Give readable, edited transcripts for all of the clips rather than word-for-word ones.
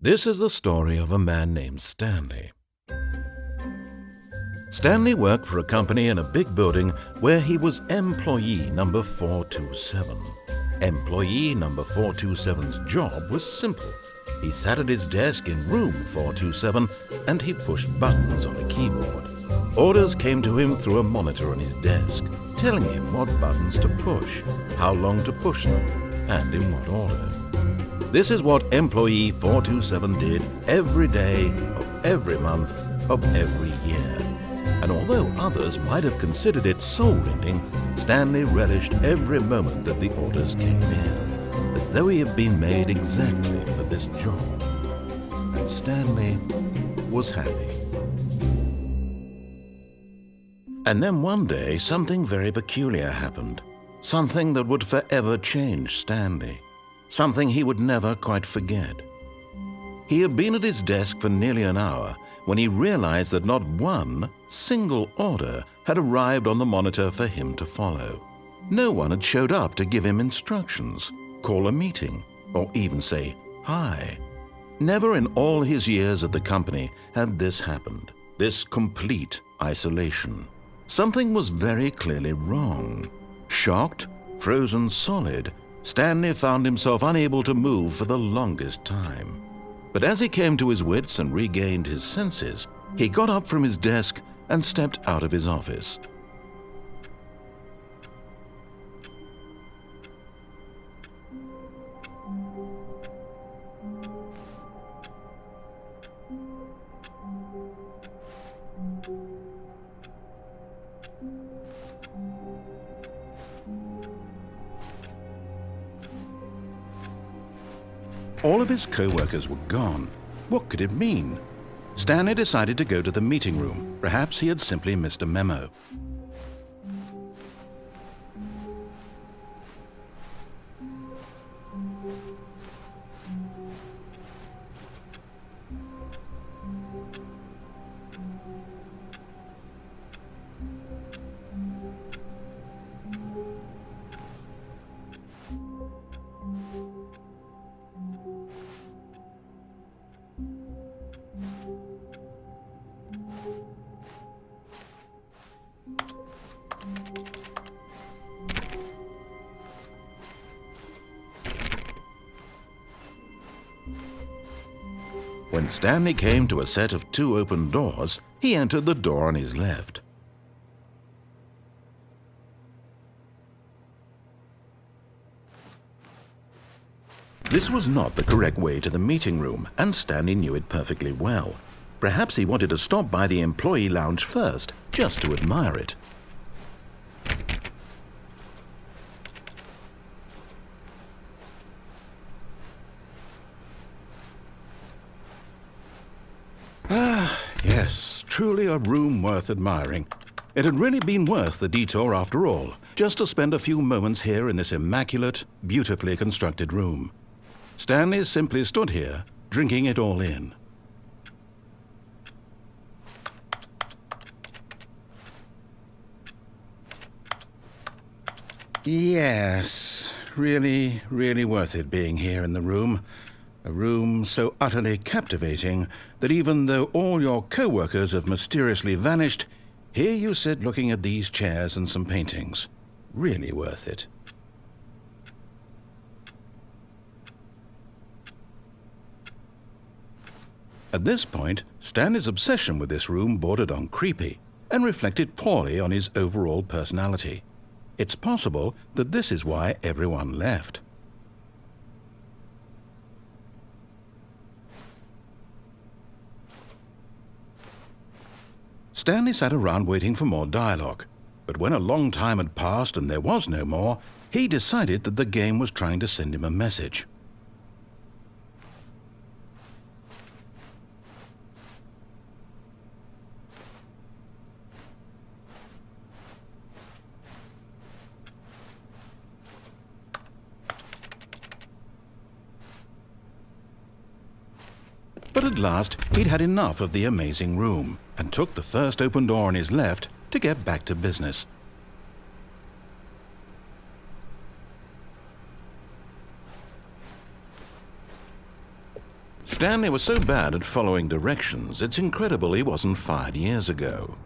This is the story of a man named Stanley. Stanley worked for a company in a big building where he was employee number 427. Employee number 427's job was simple. He sat at his desk in room 427 and he pushed buttons on a keyboard. Orders came to him through a monitor on his desk, telling him what buttons to push, how long to push them, and in what order. This is what employee 427 did every day of every month of every year. And although others might have considered it soul-rending, Stanley relished every moment that the orders came in, as though he had been made exactly for this job. And Stanley was happy. And then one day, something very peculiar happened. Something that would forever change Stanley. Something he would never quite forget. He had been at his desk for nearly an hour when he realized that not one single order had arrived on the monitor for him to follow. No one had showed up to give him instructions, call a meeting, or even say hi. Never in all his years at the company had this happened, this complete isolation. Something was very clearly wrong. Shocked, frozen solid, Stanley found himself unable to move for the longest time. But as he came to his wits and regained his senses, he got up from his desk and stepped out of his office. All of his co-workers were gone. What could it mean? Stanley decided to go to the meeting room. Perhaps he had simply missed a memo. When Stanley came to a set of 2 open doors, he entered the door on his left. This was not the correct way to the meeting room, and Stanley knew it perfectly well. Perhaps he wanted to stop by the employee lounge first, just to admire it. Yes, truly a room worth admiring. It had really been worth the detour after all, just to spend a few moments here in this immaculate, beautifully constructed room. Stanley simply stood here, drinking it all in. Yes, really, really worth it being here in the room. A room so utterly captivating that even though all your co-workers have mysteriously vanished, here you sit looking at these chairs and some paintings. Really worth it. At this point, Stanley's obsession with this room bordered on creepy and reflected poorly on his overall personality. It's possible that this is why everyone left. Stanley sat around waiting for more dialogue, but when a long time had passed and there was no more, he decided that the game was trying to send him a message. But at last, he'd had enough of the amazing room and took the first open door on his left to get back to business. Stanley was so bad at following directions, it's incredible he wasn't fired years ago.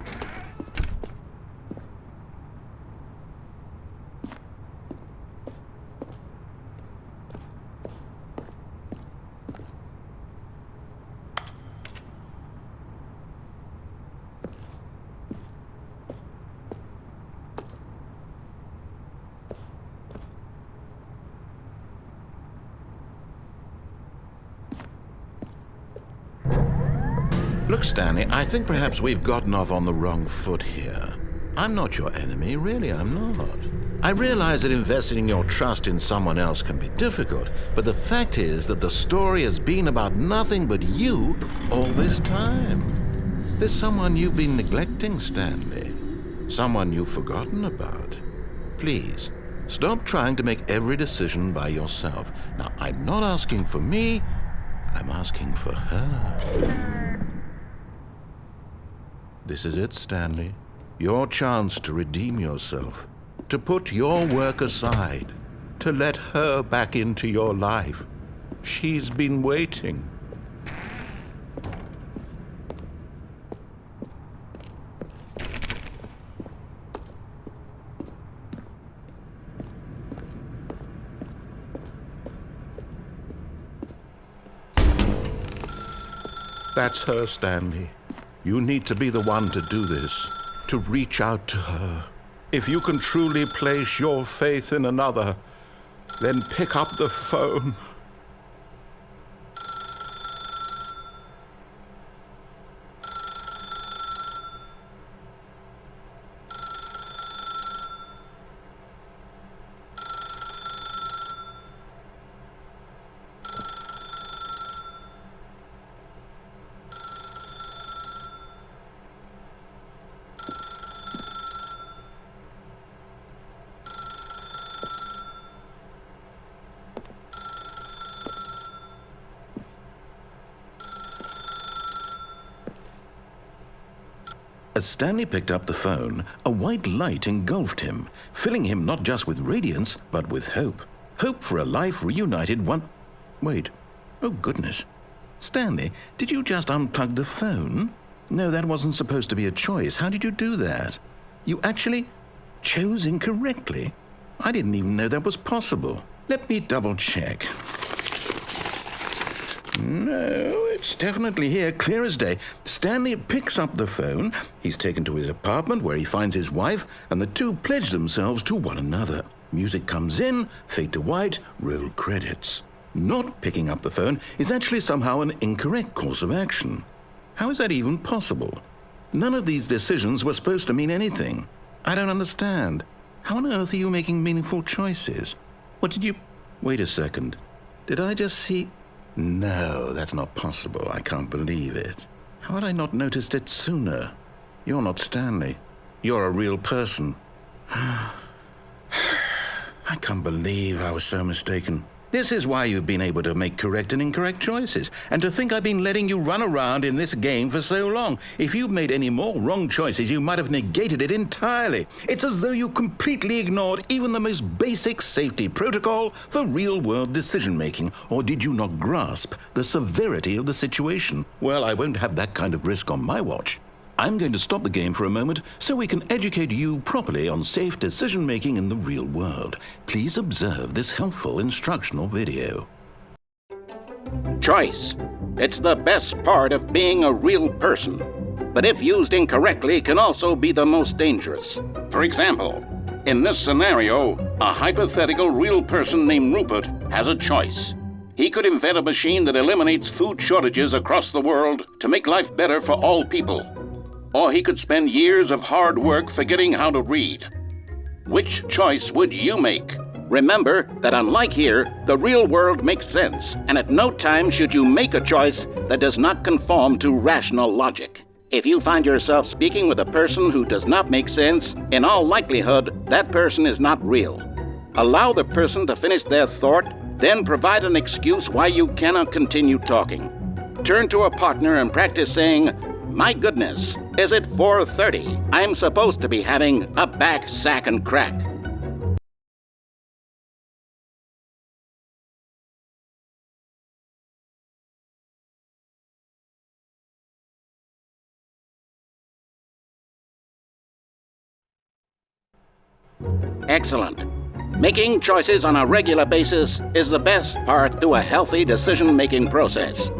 Look, Stanley, I think perhaps we've gotten off on the wrong foot here. I'm not your enemy, really, I'm not. I realize that investing your trust in someone else can be difficult, but the fact is that the story has been about nothing but you all this time. There's someone you've been neglecting, Stanley. Someone you've forgotten about. Please, stop trying to make every decision by yourself. Now, I'm not asking for me, I'm asking for her. This is it, Stanley. Your chance to redeem yourself, to put your work aside, to let her back into your life. She's been waiting. That's her, Stanley. You need to be the one to do this, to reach out to her. If you can truly place your faith in another, then pick up the phone. As Stanley picked up the phone, a white light engulfed him, filling him not just with radiance, but with hope. Hope for a life reunited one... Wait. Oh, goodness. Stanley, did you just unplug the phone? No, that wasn't supposed to be a choice. How did you do that? You actually chose incorrectly? I didn't even know that was possible. Let me double-check. No, it's definitely here, clear as day. Stanley picks up the phone. He's taken to his apartment where he finds his wife, and the two pledge themselves to one another. Music comes in, fade to white, roll credits. Not picking up the phone is actually somehow an incorrect course of action. How is that even possible? None of these decisions were supposed to mean anything. I don't understand. How on earth are you making meaningful choices? What did you... Wait a second. Did I just see... No, that's not possible. I can't believe it. How had I not noticed it sooner? You're not Stanley. You're a real person. I can't believe I was so mistaken. This is why you've been able to make correct and incorrect choices. And to think I've been letting you run around in this game for so long. If you'd made any more wrong choices, you might have negated it entirely. It's as though you completely ignored even the most basic safety protocol for real-world decision-making. Or did you not grasp the severity of the situation? Well, I won't have that kind of risk on my watch. I'm going to stop the game for a moment so we can educate you properly on safe decision-making in the real world. Please observe this helpful instructional video. Choice. It's the best part of being a real person, but if used incorrectly can also be the most dangerous. For example, in this scenario, a hypothetical real person named Rupert has a choice. He could invent a machine that eliminates food shortages across the world to make life better for all people. Or he could spend years of hard work forgetting how to read. Which choice would you make? Remember that unlike here, the real world makes sense, and at no time should you make a choice that does not conform to rational logic. If you find yourself speaking with a person who does not make sense, in all likelihood, that person is not real. Allow the person to finish their thought, then provide an excuse why you cannot continue talking. Turn to a partner and practice saying, "My goodness, is it 4:30? I'm supposed to be having a back, sack, and crack." Excellent. Making choices on a regular basis is the best part to a healthy decision-making process.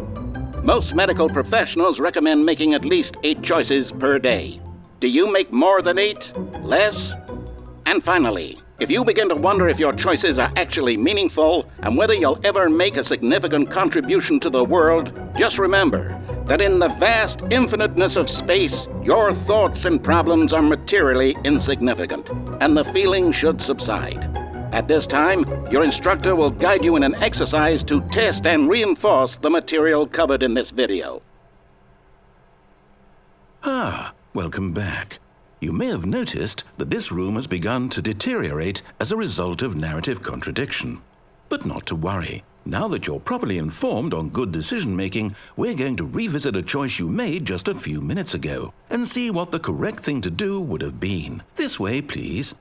Most medical professionals recommend making at least 8 choices per day. Do you make more than 8? Less? And finally, if you begin to wonder if your choices are actually meaningful and whether you'll ever make a significant contribution to the world, just remember that in the vast infiniteness of space, your thoughts and problems are materially insignificant, and the feeling should subside. At this time, your instructor will guide you in an exercise to test and reinforce the material covered in this video. Welcome back. You may have noticed that this room has begun to deteriorate as a result of narrative contradiction. But not to worry. Now that you're properly informed on good decision-making, we're going to revisit a choice you made just a few minutes ago and see what the correct thing to do would have been. This way, please.